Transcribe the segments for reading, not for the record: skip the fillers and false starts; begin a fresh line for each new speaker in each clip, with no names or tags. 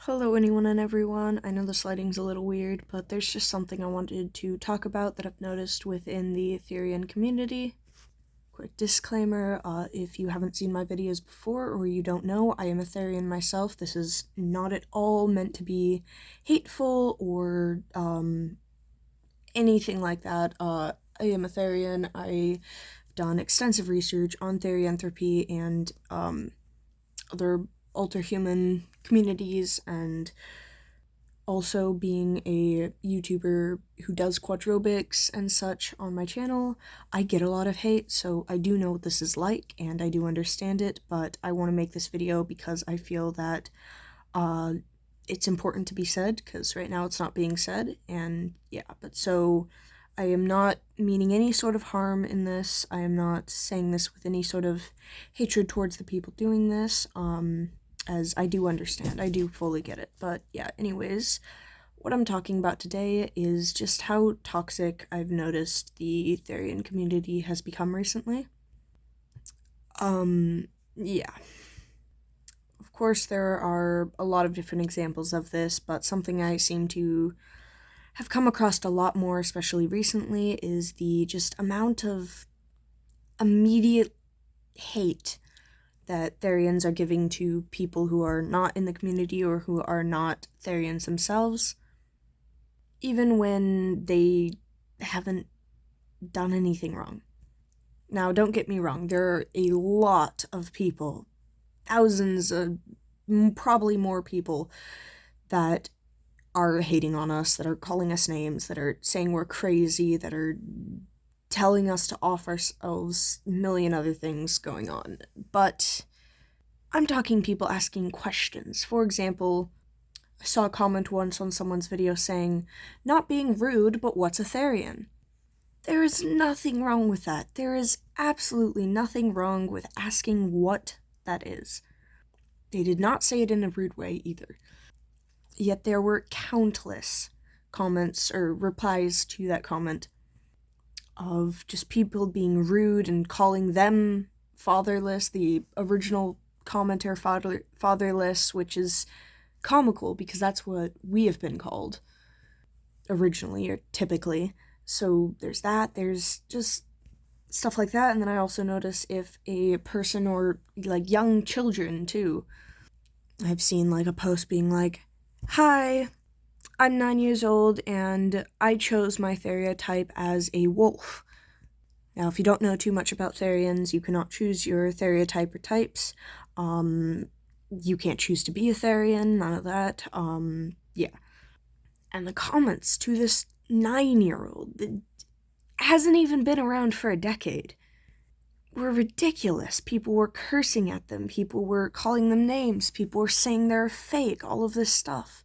Hello anyone and everyone. I know this lighting's a little weird, but there's just something I wanted to talk about that I've noticed within the Therian community. Quick disclaimer, if you haven't seen my videos before or you don't know, I am a Therian myself. This is not at all meant to be hateful or anything like that. I am a Therian. I've done extensive research on therianthropy and other alter-human communities, and also being a YouTuber who does quadrobics and such on my channel, I get a lot of hate, so I do know what this is like, and I do understand it, but I want to make this video because I feel that it's important to be said, because right now it's not being said, and yeah, but so I am not meaning any sort of harm in this. I am not saying this with any sort of hatred towards the people doing this, as I do understand, I do fully get it, but yeah, anyways, what I'm talking about today is just how toxic I've noticed the Therian community has become recently. Yeah. Of course, there are a lot of different examples of this, but something I seem to have come across a lot more, especially recently, is the just amount of immediate hate that Therians are giving to people who are not in the community or who are not Therians themselves, even when they haven't done anything wrong. Now, don't get me wrong, there are a lot of people, thousands, probably more people, that are hating on us, that are calling us names, that are saying we're crazy, that are telling us to off ourselves, a million other things going on. But I'm talking people asking questions. For example, I saw a comment once on someone's video saying, "Not being rude, but what's a Therian?" There is nothing wrong with that. There is absolutely nothing wrong with asking what that is. They did not say it in a rude way either. Yet there were countless comments or replies to that comment of just people being rude and calling them fatherless, the original commenter fatherless, which is comical because that's what we have been called originally or typically. So there's that, there's just stuff like that. And then I also notice if a person, or like young children too, I've seen like a post being like, "Hi, I'm 9 years old and I chose my Theria type as a wolf." Now, if you don't know too much about Therians, you cannot choose your Theria type or types. You can't choose to be a Therian, none of that. Yeah. And the comments to this 9-year-old that hasn't even been around for a decade were ridiculous. People were cursing at them, people were calling them names, people were saying they're fake, all of this stuff.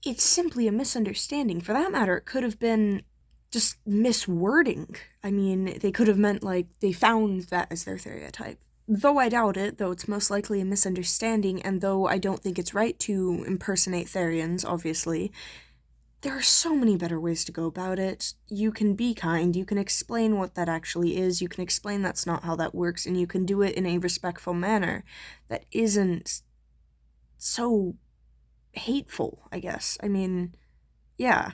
It's simply a misunderstanding. For that matter, it could have been just miswording. I mean, they could have meant like they found that as their Theria type. Though I doubt it, though it's most likely a misunderstanding, and though I don't think it's right to impersonate Therians, obviously, there are so many better ways to go about it. You can be kind, you can explain what that actually is, you can explain that's not how that works, and you can do it in a respectful manner that isn't so hateful, I guess. I mean, yeah.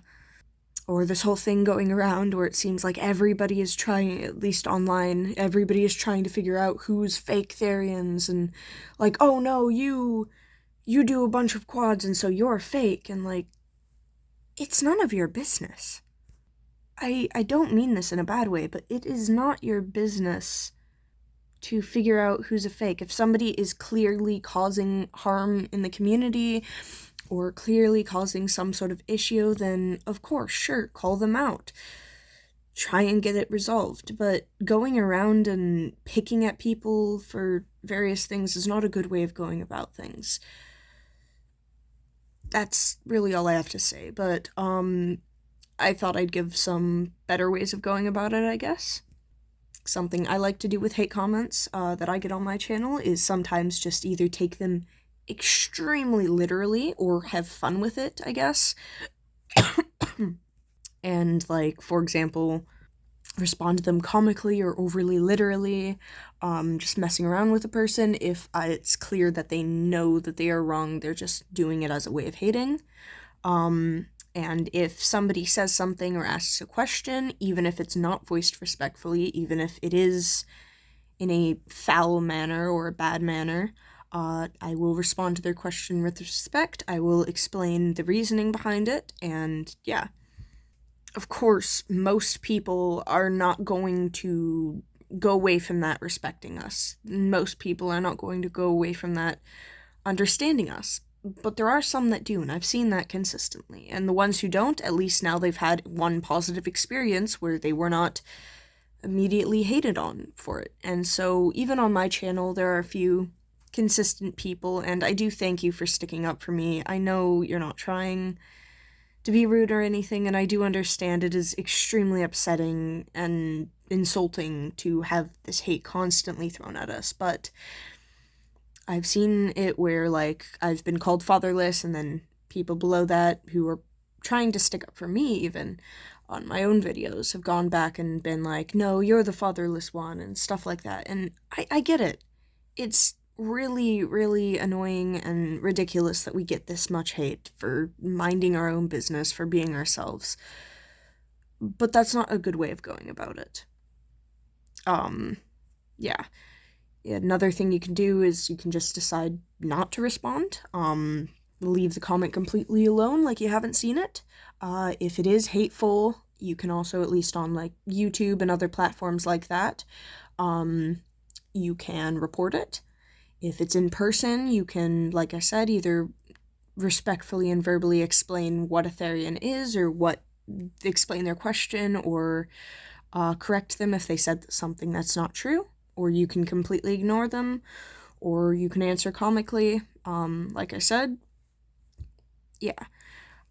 Or this whole thing going around where it seems like everybody is trying, at least online, everybody is trying to figure out who's fake Therians, and like, "Oh no, you do a bunch of quads and so you're fake," and like, it's none of your business. I don't mean this in a bad way, but it is not your business to figure out who's a fake. If somebody is clearly causing harm in the community, or clearly causing some sort of issue, then of course, sure, call them out. Try and get it resolved. But going around and picking at people for various things is not a good way of going about things. That's really all I have to say, but I thought I'd give some better ways of going about it, I guess. Something I like to do with hate comments that I get on my channel is sometimes just either take them extremely literally or have fun with it, I guess. And like, for example, respond to them comically or overly literally, just messing around with a person if it's clear that they know that they are wrong, they're just doing it as a way of hating. And if somebody says something or asks a question, even if it's not voiced respectfully, even if it is in a foul manner or a bad manner, I will respond to their question with respect. I will explain the reasoning behind it, and yeah. Of course, most people are not going to go away from that respecting us. Most people are not going to go away from that understanding us. But there are some that do, and I've seen that consistently. And the ones who don't, at least now they've had one positive experience where they were not immediately hated on for it. And so, even on my channel, there are a few consistent people, and I do thank you for sticking up for me. I know you're not trying to be rude or anything, and I do understand it is extremely upsetting and insulting to have this hate constantly thrown at us, but I've seen it where, like, I've been called fatherless, and then people below that who are trying to stick up for me, even on my own videos, have gone back and been like, no, you're the fatherless one, and stuff like that. And I get it. It's really, really annoying and ridiculous that we get this much hate for minding our own business, for being ourselves. But that's not a good way of going about it. Yeah. Another thing you can do is you can just decide not to respond. Leave the comment completely alone, like you haven't seen it. If it is hateful, you can also, at least on like YouTube and other platforms like that, you can report it. If it's in person, you can, like I said, either respectfully and verbally explain what a Therian is, or explain their question, or correct them if they said something that's not true, or you can completely ignore them, or you can answer comically. Like I said, yeah,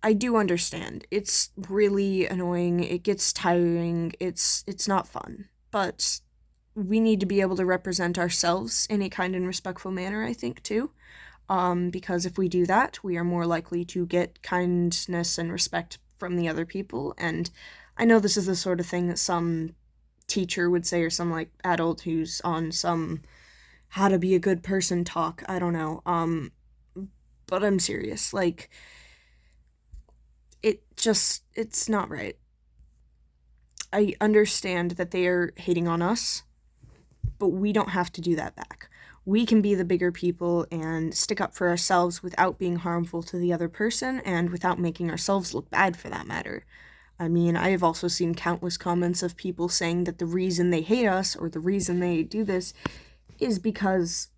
I do understand. It's really annoying. It gets tiring. It's not fun. But we need to be able to represent ourselves in a kind and respectful manner, I think, too. Because if we do that, we are more likely to get kindness and respect from the other people. And I know this is the sort of thing that some teacher would say, or some like adult who's on some how to be a good person talk. I don't know. But I'm serious. Like, it's not right. I understand that they are hating on us, but we don't have to do that back. We can be the bigger people and stick up for ourselves without being harmful to the other person, and without making ourselves look bad, for that matter. I mean, I have also seen countless comments of people saying that the reason they hate us, or the reason they do this, is because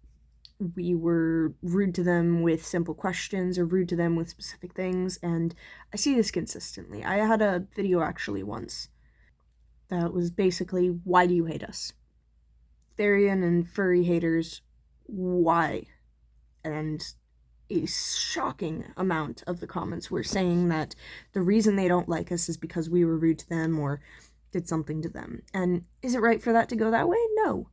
we were rude to them with simple questions, or rude to them with specific things, and I see this consistently. I had a video actually once that was basically, why do you hate us? Therian and furry haters, why? And a shocking amount of the comments were saying that the reason they don't like us is because we were rude to them or did something to them. And is it right for that to go that way? No.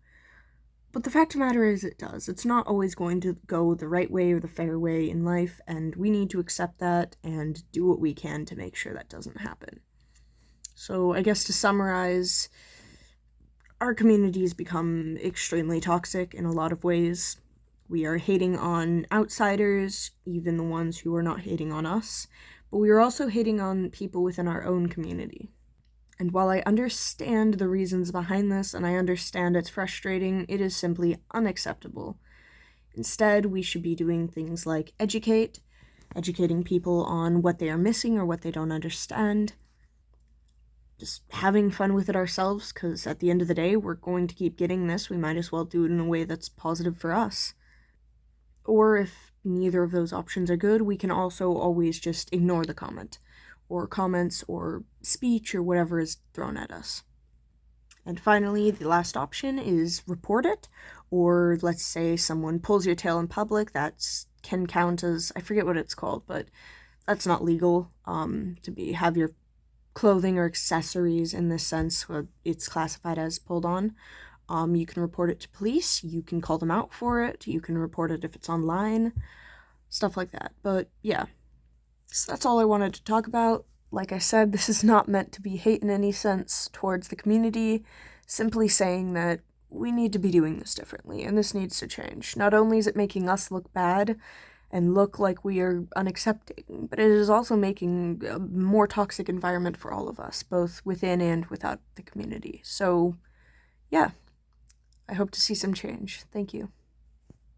But the fact of the matter is, it does. It's not always going to go the right way or the fair way in life, and we need to accept that and do what we can to make sure that doesn't happen. So I guess to summarize, our community has become extremely toxic in a lot of ways. We are hating on outsiders, even the ones who are not hating on us, but we are also hating on people within our own community. And while I understand the reasons behind this, and I understand it's frustrating, it is simply unacceptable. Instead, we should be doing things like educating people on what they are missing or what they don't understand. Just having fun with it ourselves, because at the end of the day, we're going to keep getting this. We might as well do it in a way that's positive for us. Or if neither of those options are good, we can also always just ignore the comment, or comments, or speech, or whatever is thrown at us. And finally, the last option is report it, or let's say someone pulls your tail in public. That can count as, I forget what it's called, but that's not legal to have your clothing or accessories in this sense. It's classified as pulled on. You can report it to police, you can call them out for it, you can report it if it's online, stuff like that. But yeah, so that's all I wanted to talk about. like I said, this is not meant to be hate in any sense towards the community, simply saying that we need to be doing this differently, and this needs to change. Not only is it making us look bad and look like we are unaccepting, but it is also making a more toxic environment for all of us, both within and without the community. So, yeah, I hope to see some change. Thank you.